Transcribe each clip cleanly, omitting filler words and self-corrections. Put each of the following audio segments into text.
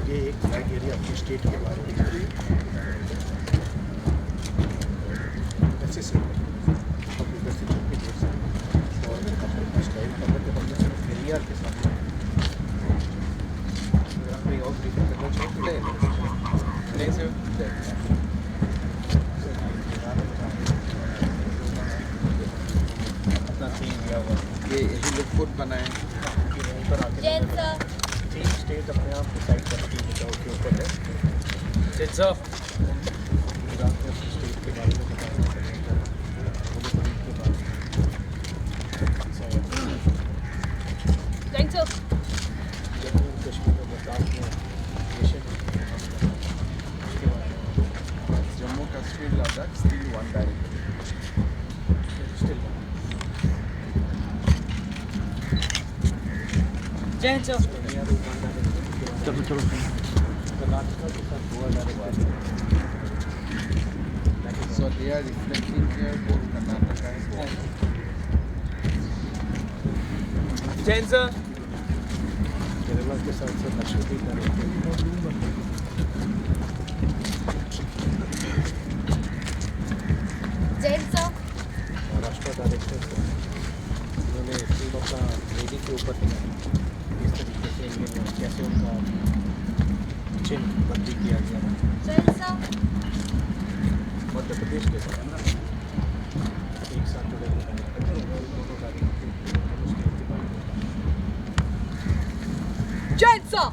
ये एक flag area अपनी स्टेट के बारे में ऐसे से अब इधर से चल के देख सकते हैं और अपना स्टाइल कवर के बदले सिर्फ एरिया के साथ अगर आप कोई और ब्रीफिंग करना चाहें नहीं सर अपना थीम या ये लुक खुद बनाए यहीं पर आके थीम स्टेट अपने आप डिसाइड करती है क्या उसके ऊपर है It's up. रात में अपनी स्टेट के बारे में बताया के बाद Thanks, sir. जम्मू कश्मीर में लद्दाख में नेशन उसके बारे में Jammu Kashmir Ladakh still one direct still Giant sir. चलो चलो कर्नाटका के साथ Goa direct so they are reflecting here both Karnataka and Goa. Giant sir. Kerala के साथ साथ Lakshadweep direct Giant sir. Maharashtra director उन्होंने फिल्म अपना लेडी के ऊपर दिया इस तरीके से इन्होंने कैसे उनका चिन्ह बंदी किया गया Giant sir. मध्य प्रदेश के साथ ना एक साथ जुड़े हुए दोनों Giant sir.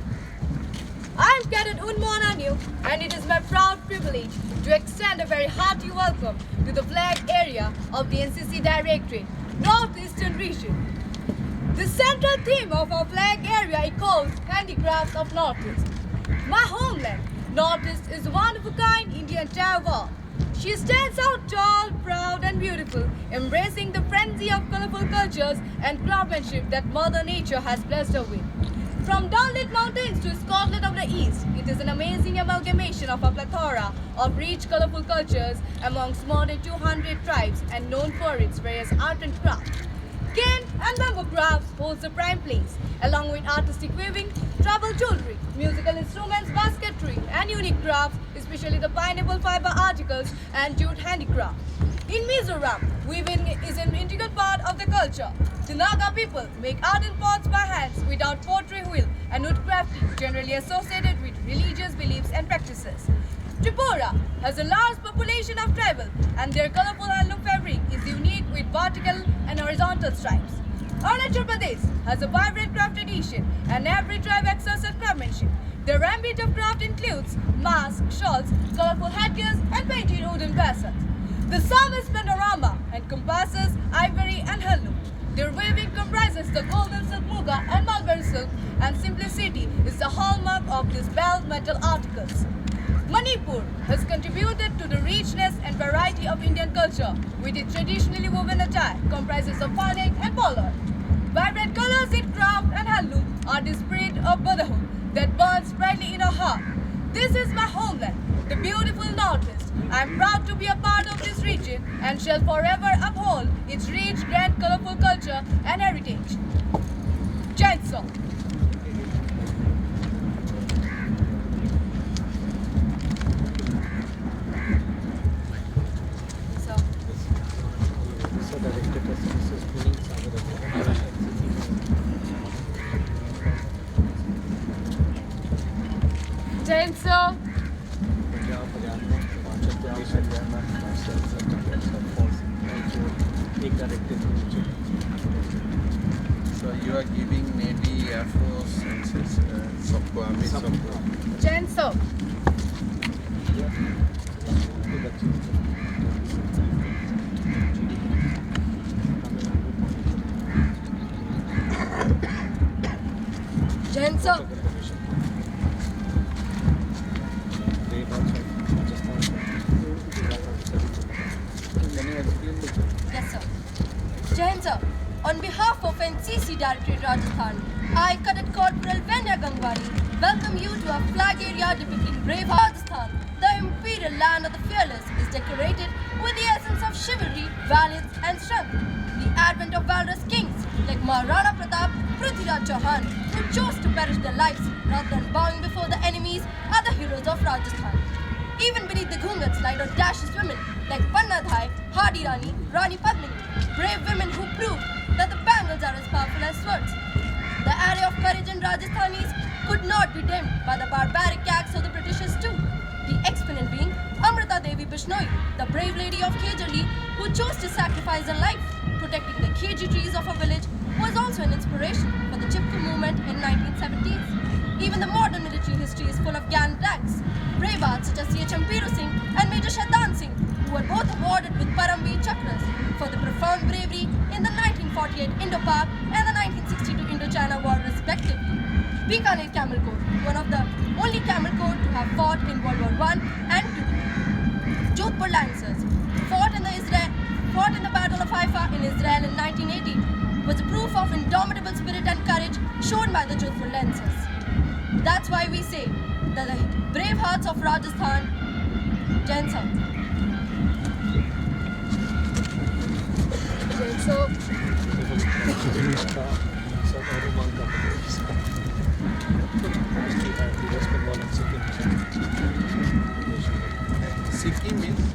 I'm Cadet Unmon Anu, and it is my proud privilege to extend a very hearty welcome to the flag area of the NCC Directorate, Northeastern Region. The central theme of our flag area echoes handicrafts of Northeast. My homeland, Northeast, is one of a kind in the entire world. She stands out tall, proud and beautiful, embracing the frenzy of colorful cultures and craftsmanship that Mother Nature has blessed her with. From Dowlit Mountains to Scotland of the East, it is an amazing amalgamation of a plethora of rich, colorful cultures amongst more than 200 tribes and known for its various art and crafts. Cane and bamboo crafts holds a prime place, along with artistic weaving, travel jewelry, musical instruments, basketry, and unique crafts, especially the pineapple fiber articles and jute handicraft. In Mizoram, weaving is an integral part of the culture. The Naga people make art in pots by hands without pottery wheel and wood crafting, generally associated with religious beliefs and practices. Tripura has a large population of tribal, and their colorful handloom fabric is unique with vertical and horizontal stripes. Arunachal Pradesh has a vibrant craft tradition, and every tribe excels at craftsmanship. Their ambit of craft includes masks, shawls, colorful headgears, and painted wooden vessels. The sum is panorama encompasses ivory and handloom. Their weaving comprises the golden silk muga and mulberry silk, and simplicity is the hallmark of these bell metal articles. Manipur has contributed to the richness and variety of Indian culture with its traditionally woven attire comprises of fanek and polar. Vibrant colors in craft and handloom are the spirit of brotherhood that burns brightly in our heart. This is my homeland, the beautiful Northeast. I am proud to be a part of this region and shall forever uphold its rich, grand, colorful culture and heritage. Giant song. so directed as Mrs. Puneet Sagar. Giant song. Punjab Haryana Himachal Pradesh Haryana Himachal एक director So you are giving Navy, Air Force, Subco, Army, Subco. Giant song. Giant song. Can you explain the Yes, sir. Jain sir, on behalf of NCC Directorate Rajasthan, I, Cadet Corporal Venya Gangwani, welcome you to our flag area depicting brave Rajasthan. The imperial land of the fearless is decorated with the essence of chivalry, valiance and strength. The advent of valorous kings like Maharana Pratap, Prithviraj Chauhan, who chose to perish their lives rather than bowing before the enemies are the heroes of Rajasthan. Even beneath the ghungats lie audacious women like Panna Dhai, Hardi Rani, Rani Padmini, brave women who proved that the Bengals are as powerful as swords. The array of courage in Rajasthanis could not be dimmed by the barbaric acts of the Britishers too. The exponent being Amrita Devi Bishnoi, the brave lady of Kejali who chose to sacrifice her life. Protecting the KG trees of her village was also an inspiration for the Chipko movement in 1970s. Even the modern military history is full of gallant acts. Bravehearts such as C.H.M. Piru Singh and Major Shahdan Singh, who were both awarded with Paramveer Chakras for the profound bravery in the 1948 Indo-Pak and the 1962 Indo-China War respectively. Bikaner Camel Corps, one of the only camel corps to have fought in World War I and II. Jodhpur Lancers, fought in the Battle of Haifa in Israel in 1918, was a proof of indomitable spirit and courage shown by the Jodhpur Lancers. That's why we say that the brave hearts of Rajasthan, Jansa. So, Sikkim is